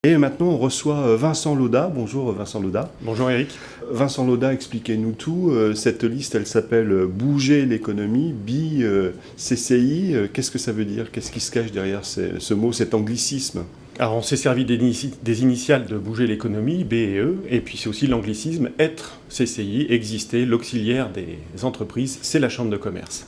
Et maintenant, on reçoit Vincent Lauda. Bonjour Vincent Lauda. Bonjour Eric. Vincent Lauda, expliquez-nous tout. Cette liste, elle s'appelle Bouger l'économie, BCCI. Qu'est-ce que ça veut dire? Qu'est-ce qui se cache derrière ce mot, cet anglicisme? Alors on s'est servi des initiales de Bouger l'économie, B et E, et puis c'est aussi l'anglicisme être CCI, exister, l'auxiliaire des entreprises, c'est la Chambre de commerce.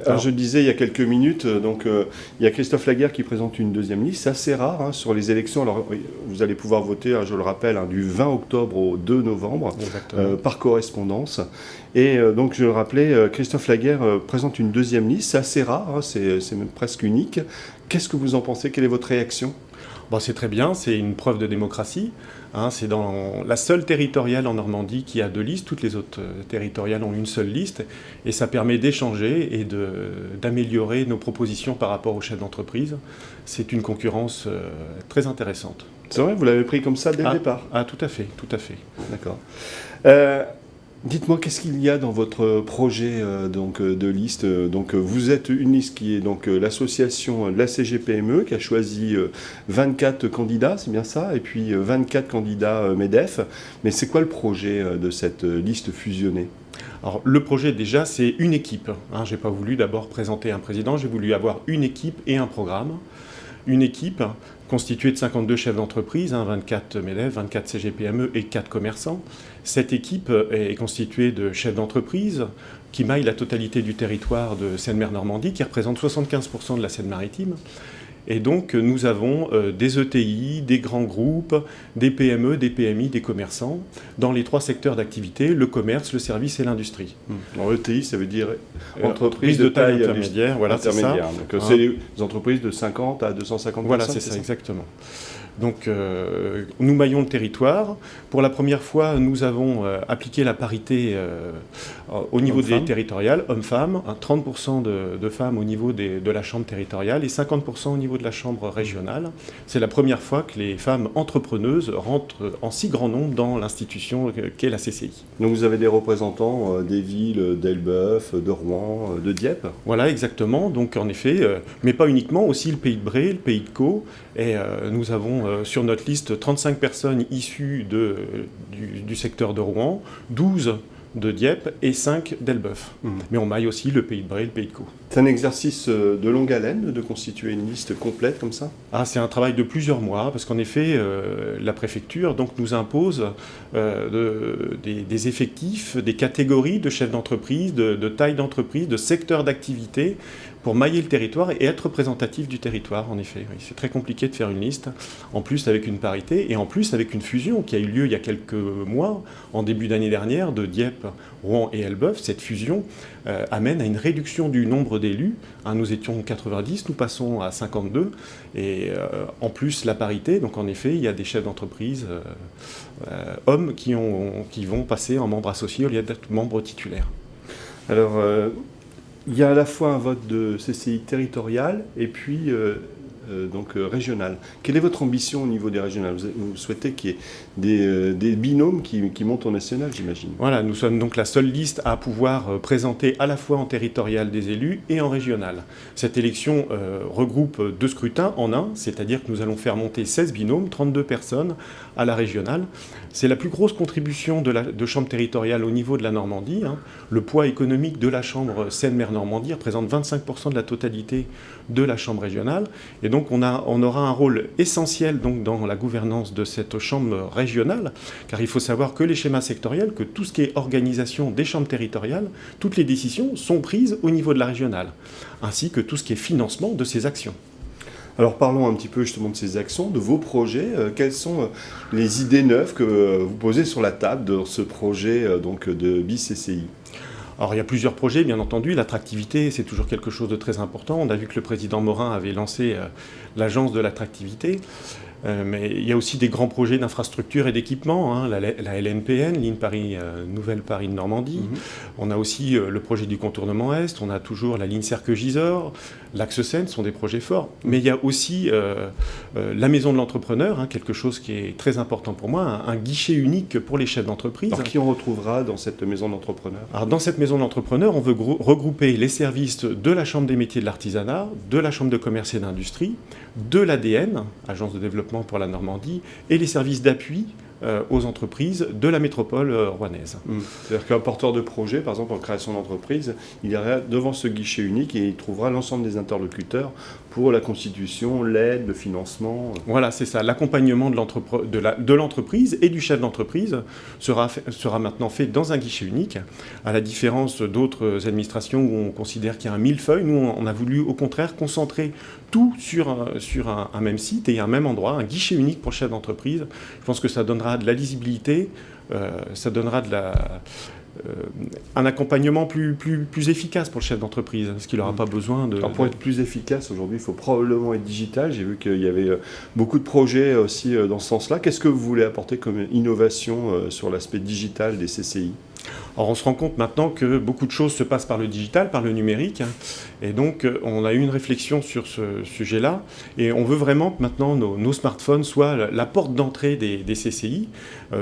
Alors, je disais il y a quelques minutes, il y a Christophe Laguerre qui présente une deuxième liste. C'est assez rare sur les élections. Alors, vous allez pouvoir voter, je le rappelle, du 20 octobre au 2 novembre, par correspondance. Et donc, je le rappelais, Christophe Laguerre présente une deuxième liste. C'est assez rare, c'est même presque unique. Qu'est-ce que vous en pensez? Quelle est votre réaction? C'est très bien, c'est une preuve de démocratie. C'est dans la seule territoriale en Normandie qui a deux listes. Toutes les autres territoriales ont une seule liste. Et ça permet d'échanger et d'améliorer nos propositions par rapport aux chefs d'entreprise. C'est une concurrence très intéressante. C'est vrai, vous l'avez pris comme ça dès le départ? Tout à fait, tout à fait. D'accord. Dites-moi, qu'est-ce qu'il y a dans votre projet de liste? Vous êtes une liste qui est l'association de la CGPME qui a choisi 24 candidats, c'est bien ça? Et puis 24 candidats MEDEF. Mais c'est quoi le projet de cette liste fusionnée? Alors, le projet, déjà, c'est une équipe. Je n'ai pas voulu d'abord présenter un président, j'ai voulu avoir une équipe et un programme. Une équipe constituée de 52 chefs d'entreprise, 24 MEDEF, 24 CGPME et 4 commerçants. Cette équipe est constituée de chefs d'entreprise qui maillent la totalité du territoire de Seine-Maire-Normandie, qui représente 75% de la Seine-Maritime. Et donc, nous avons des ETI, des grands groupes, des PME, des PMI, des commerçants, dans les trois secteurs d'activité, le commerce, le service et l'industrie. Alors, ETI, ça veut dire entreprise de taille intermédiaire, voilà, c'est ça. Donc, c'est les entreprises de 50 à 250 voilà, personnes. Voilà, c'est ça, exactement. Donc, nous maillons le territoire. Pour la première fois, nous avons appliqué la parité au niveau des territoriales, hommes-femmes, 30% de femmes au niveau de la chambre territoriale et 50% au niveau de la chambre régionale. C'est la première fois que les femmes entrepreneuses rentrent en si grand nombre dans l'institution qu'est la CCI. Donc vous avez des représentants des villes d'Elbeuf, de Rouen, de Dieppe? Voilà, exactement. Donc en effet, mais pas uniquement, aussi le pays de Bray, le pays de Caux. Et nous avons sur notre liste 35 personnes issues du secteur de Rouen, 12 de Dieppe et 5 d'Elbeuf. Mais on maille aussi le pays de Bray et le pays de Caux. C'est un exercice de longue haleine de constituer une liste complète comme ça? C'est un travail de plusieurs mois, parce qu'en effet, la préfecture nous impose des effectifs, des catégories de chefs d'entreprise, de taille d'entreprise, de secteurs d'activité, pour mailler le territoire et être représentatif du territoire, en effet. Oui, c'est très compliqué de faire une liste, en plus avec une parité, et en plus avec une fusion qui a eu lieu il y a quelques mois, en début d'année dernière, de Dieppe, Rouen et Elbeuf. Cette fusion amène à une réduction du nombre d'élus. Nous étions 90, nous passons à 52, et en plus la parité, donc en effet, il y a des chefs d'entreprise hommes qui vont passer en membres associés au lieu d'être membres titulaires. Alors, il y a à la fois un vote de CCI territorial et puis régional. Quelle est votre ambition au niveau des régionales? Vous souhaitez qu'il y ait des binômes qui montent au national, j'imagine? Voilà, nous sommes donc la seule liste à pouvoir présenter à la fois en territorial des élus et en régional. Cette élection regroupe deux scrutins en un, c'est-à-dire que nous allons faire monter 16 binômes, 32 personnes à la régionale. C'est la plus grosse contribution de chambre territoriale au niveau de la Normandie. Le poids économique de la chambre Seine-Maire-Normandie représente 25% de la totalité de la chambre régionale. Et donc on aura un rôle essentiel dans la gouvernance de cette chambre régionale, car il faut savoir que les schémas sectoriels, que tout ce qui est organisation des chambres territoriales, toutes les décisions sont prises au niveau de la régionale, ainsi que tout ce qui est financement de ces actions. Alors parlons un petit peu justement de ces actions, de vos projets. Quelles sont les idées neuves que vous posez sur la table de ce projet de BCCI? Alors il y a plusieurs projets, bien entendu. L'attractivité, c'est toujours quelque chose de très important. On a vu que le président Morin avait lancé l'agence de l'attractivité. Mais il y a aussi des grands projets d'infrastructure et d'équipement, la LNPN, ligne Paris, Nouvelle Paris de Normandie. On a aussi le projet du contournement Est, on a toujours la ligne Serqueux-Gisors, L'Axe Seine sont des projets forts, mais il y a aussi la maison de l'entrepreneur, quelque chose qui est très important pour moi, un guichet unique pour les chefs d'entreprise. Alors qui on retrouvera dans cette maison d'entrepreneur? Alors dans cette maison d'entrepreneur, on veut regrouper les services de la Chambre des métiers de l'artisanat, de la Chambre de commerce et d'industrie, de l'ADN, Agence de développement pour la Normandie, et les services d'appui aux entreprises de la métropole rouennaise. C'est-à-dire qu'un porteur de projet, par exemple en création d'entreprise, il ira devant ce guichet unique et il trouvera l'ensemble des interlocuteurs pour la constitution, l'aide, le financement. Voilà, c'est ça. L'accompagnement de l'entreprise et du chef d'entreprise sera maintenant fait dans un guichet unique, à la différence d'autres administrations où on considère qu'il y a un millefeuille. Nous, on a voulu au contraire concentrer tout sur un même site et un même endroit, un guichet unique pour le chef d'entreprise. Je pense que ça donnera de la lisibilité, ça donnera un accompagnement plus efficace pour le chef d'entreprise, parce qu'il n'aura pas besoin de... Alors pour être plus efficace aujourd'hui, il faut probablement être digital. J'ai vu qu'il y avait beaucoup de projets aussi dans ce sens-là. Qu'est-ce que vous voulez apporter comme innovation sur l'aspect digital des CCI ? Alors on se rend compte maintenant que beaucoup de choses se passent par le digital, par le numérique, et donc on a eu une réflexion sur ce sujet-là, et on veut vraiment que maintenant nos smartphones soient la porte d'entrée des CCI,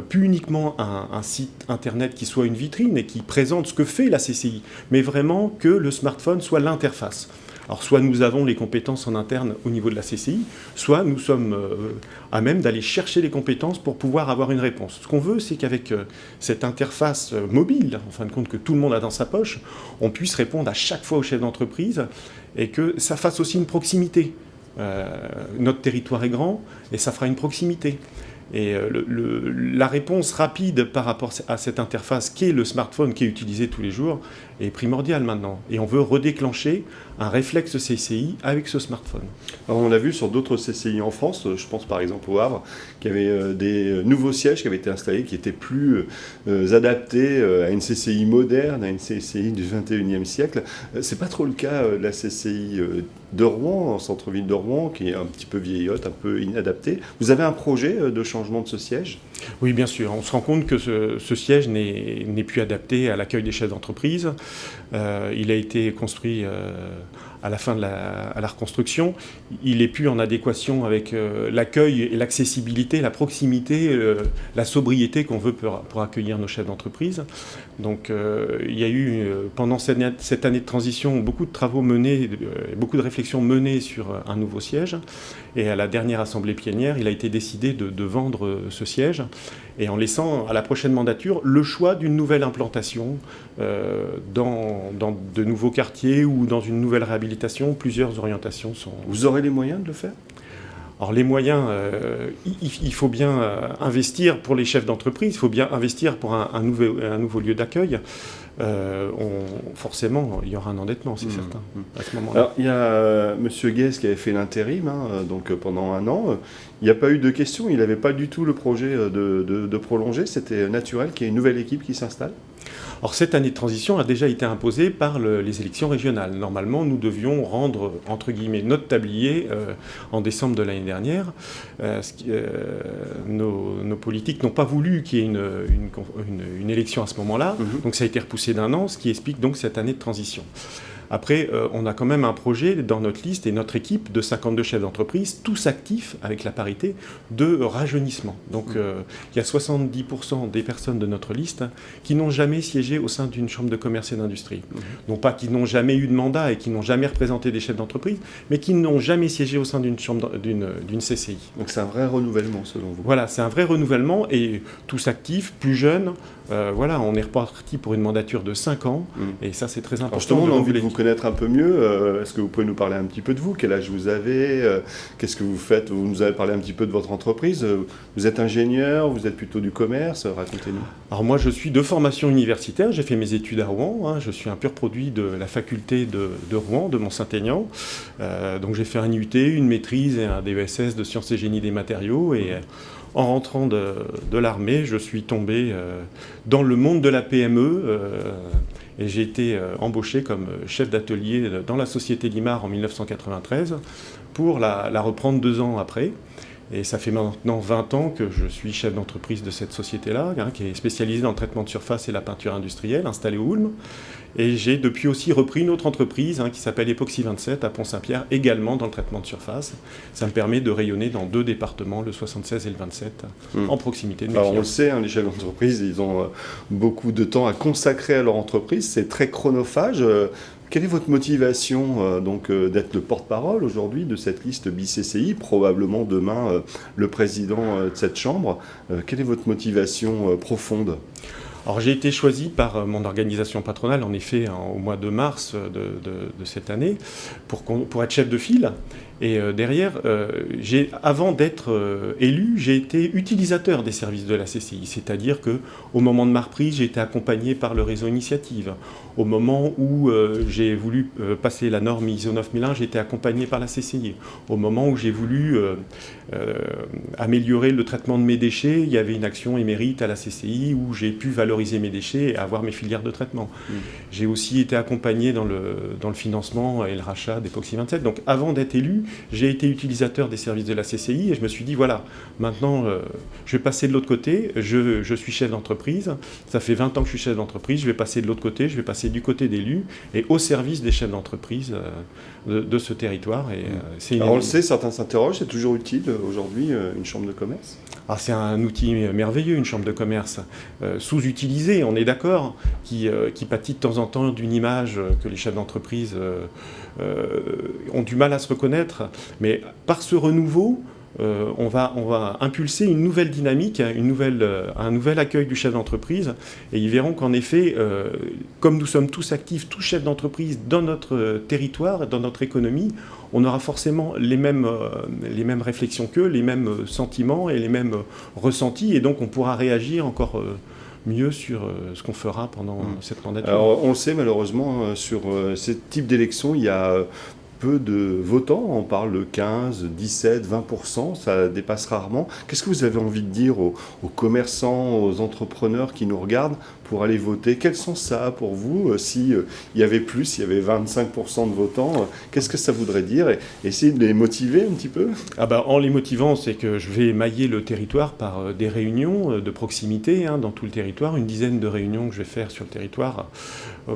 plus uniquement un site internet qui soit une vitrine et qui présente ce que fait la CCI, mais vraiment que le smartphone soit l'interface. Alors soit nous avons les compétences en interne au niveau de la CCI, soit nous sommes à même d'aller chercher les compétences pour pouvoir avoir une réponse. Ce qu'on veut, c'est qu'avec cette interface mobile, en fin de compte que tout le monde a dans sa poche, on puisse répondre à chaque fois au chef d'entreprise et que ça fasse aussi une proximité. Notre territoire est grand et ça fera une proximité. Et la réponse rapide par rapport à cette interface qui est le smartphone qui est utilisé tous les jours est primordiale maintenant. Et on veut redéclencher un réflexe CCI avec ce smartphone. Alors on l'a vu sur d'autres CCI en France, je pense par exemple au Havre, qu'il y avait des nouveaux sièges qui avaient été installés, qui étaient plus adaptés à une CCI moderne, à une CCI du 21e siècle. C'est pas trop le cas de la CCI de Rouen, en centre-ville de Rouen, qui est un petit peu vieillotte, un peu inadaptée. Vous avez un projet de changement de ce siège ? Oui, bien sûr. On se rend compte que ce siège n'est plus adapté à l'accueil des chefs d'entreprise. Il a été construit à la fin de la reconstruction. Il n'est plus en adéquation avec l'accueil et l'accessibilité, la proximité, la sobriété qu'on veut pour accueillir nos chefs d'entreprise. Donc il y a eu, pendant cette année de transition, beaucoup de travaux menés, beaucoup de réflexions menées sur un nouveau siège. Et à la dernière assemblée plénière, il a été décidé de vendre ce siège, et en laissant à la prochaine mandature le choix d'une nouvelle implantation dans de nouveaux quartiers ou dans une nouvelle réhabilitation. Plusieurs orientations sont... Vous aurez les moyens de le faire ? Alors les moyens, il faut bien investir pour les chefs d'entreprise, il faut bien investir pour un nouveau lieu d'accueil. Forcément, il y aura un endettement, c'est certain, à ce moment-là. Alors, il y a M. Guès qui avait fait l'intérim donc, pendant 1 an. Il n'y a pas eu de questions, il n'avait pas du tout le projet de prolonger. C'était naturel qu'il y ait une nouvelle équipe qui s'installe. Alors cette année de transition a déjà été imposée par les élections régionales. Normalement, nous devions rendre, entre guillemets, notre tablier en décembre de l'année dernière. Nos politiques n'ont pas voulu qu'il y ait une élection à ce moment-là, donc ça a été repoussé d'1 an, ce qui explique donc cette année de transition. Après, on a quand même un projet dans notre liste et notre équipe de 52 chefs d'entreprise, tous actifs avec la parité, de rajeunissement. Donc il y a 70% des personnes de notre liste qui n'ont jamais siégé au sein d'une chambre de commerce et d'industrie. Non pas qui n'ont jamais eu de mandat et qui n'ont jamais représenté des chefs d'entreprise, mais qui n'ont jamais siégé au sein d'une CCI. Donc c'est un vrai renouvellement selon vous. Voilà, c'est un vrai renouvellement et tous actifs, plus jeunes. Voilà, on est reparti pour une mandature de 5 ans et ça c'est très important. Alors justement, on a envie de vous connaître un peu mieux. Est-ce que vous pouvez nous parler un petit peu de vous ? Quel âge vous avez ? Qu'est-ce que vous faites ? Vous nous avez parlé un petit peu de votre entreprise. Vous êtes ingénieur ? Vous êtes plutôt du commerce ? Racontez-nous. Alors moi je suis de formation universitaire, j'ai fait mes études à Rouen. Je suis un pur produit de la faculté de Rouen, de Mont-Saint-Aignan. Donc j'ai fait un IUT, une maîtrise et un DESS de sciences et génie des matériaux et... En rentrant de l'armée, je suis tombé dans le monde de la PME et j'ai été embauché comme chef d'atelier dans la société Limar en 1993 pour la reprendre 2 ans après. Et ça fait maintenant 20 ans que je suis chef d'entreprise de cette société-là, qui est spécialisée dans le traitement de surface et la peinture industrielle, installée au Hulme. Et j'ai depuis aussi repris une autre entreprise qui s'appelle Epoxy 27 à Pont-Saint-Pierre, également dans le traitement de surface. Ça me permet de rayonner dans 2 départements, le 76 et le 27, en proximité de mes clients. On le sait, les chefs d'entreprise, ils ont beaucoup de temps à consacrer à leur entreprise. C'est très chronophage. Quelle est votre motivation d'être le porte-parole aujourd'hui de cette liste BCCI, probablement demain le président de cette chambre? Quelle est votre motivation profonde? Alors j'ai été choisi par mon organisation patronale, en effet, au mois de mars de cette année, pour être chef de file. Et derrière, avant d'être élu, j'ai été utilisateur des services de la CCI. C'est-à-dire qu'au moment de ma reprise, j'ai été accompagné par le réseau Initiative. Au moment où j'ai voulu passer la norme ISO 9001, j'ai été accompagné par la CCI. Au moment où j'ai voulu améliorer le traitement de mes déchets, il y avait une action émérite à la CCI où j'ai pu valoriser mes déchets et avoir mes filières de traitement. J'ai aussi été accompagné dans le financement et le rachat d'Epoxy 27. Donc avant d'être élu, j'ai été utilisateur des services de la CCI et je me suis dit, voilà, maintenant je vais passer de l'autre côté, je suis chef d'entreprise, ça fait 20 ans que je suis chef d'entreprise, je vais passer de l'autre côté, je vais passer du côté d'élus et au service des chefs d'entreprise de ce territoire. Alors on le sait, certains s'interrogent, c'est toujours utile aujourd'hui une chambre de commerce? C'est un outil merveilleux, une chambre de commerce, sous-utilisée, on est d'accord, qui pâtit de temps en temps d'une image que les chefs d'entreprise ont du mal à se reconnaître. Mais par ce renouveau, on va impulser une nouvelle dynamique, un nouvel accueil du chef d'entreprise. Et ils verront qu'en effet, comme nous sommes tous actifs, tous chefs d'entreprise dans notre territoire, dans notre économie, on aura forcément les mêmes réflexions qu'eux, les mêmes sentiments et les mêmes ressentis. Et donc on pourra réagir encore mieux sur ce qu'on fera pendant cette mandature. Alors on le sait malheureusement, sur ce type d'élection, il y a peu de votants, on parle de 15, 17, 20%, ça dépasse rarement. Qu'est-ce que vous avez envie de dire aux commerçants, aux entrepreneurs qui nous regardent pour aller voter? Quel sens ça a pour vous s'il y avait plus, s'il y avait 25% de votants? Qu'est-ce que ça voudrait dire? Et essayer de les motiver un petit peu? En les motivant, c'est que je vais mailler le territoire par des réunions de proximité dans tout le territoire, une dizaine de réunions que je vais faire sur le territoire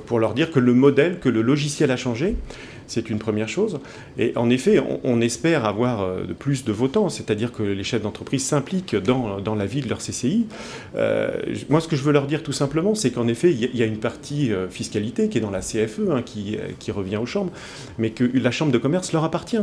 pour leur dire que le modèle, que le logiciel a changé. C'est une première chose. Et en effet, on espère avoir plus de votants, c'est-à-dire que les chefs d'entreprise s'impliquent dans la vie de leur CCI. Moi, ce que je veux leur dire tout simplement, c'est qu'en effet, il y a une partie fiscalité qui est dans la CFE, qui revient aux chambres, mais que la chambre de commerce leur appartient.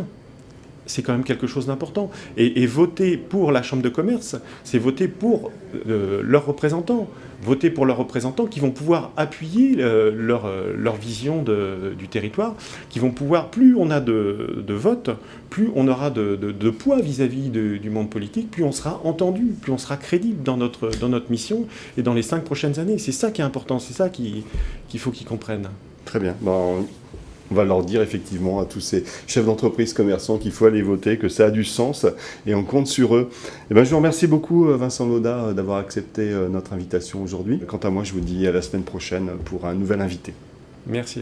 C'est quand même quelque chose d'important. Et voter pour la Chambre de commerce, c'est voter pour leurs représentants. Voter pour leurs représentants qui vont pouvoir appuyer leur vision du territoire, qui vont pouvoir, plus on a de votes, plus on aura de poids vis-à-vis du monde politique, plus on sera entendu, plus on sera crédible dans notre mission et dans les 5 prochaines années. C'est ça qui est important, c'est ça qu'il faut qu'ils comprennent. Très bien. On va leur dire effectivement à tous ces chefs d'entreprise commerçants qu'il faut aller voter, que ça a du sens et on compte sur eux. Je vous remercie beaucoup Vincent Laudat d'avoir accepté notre invitation aujourd'hui. Quant à moi, je vous dis à la semaine prochaine pour un nouvel invité. Merci.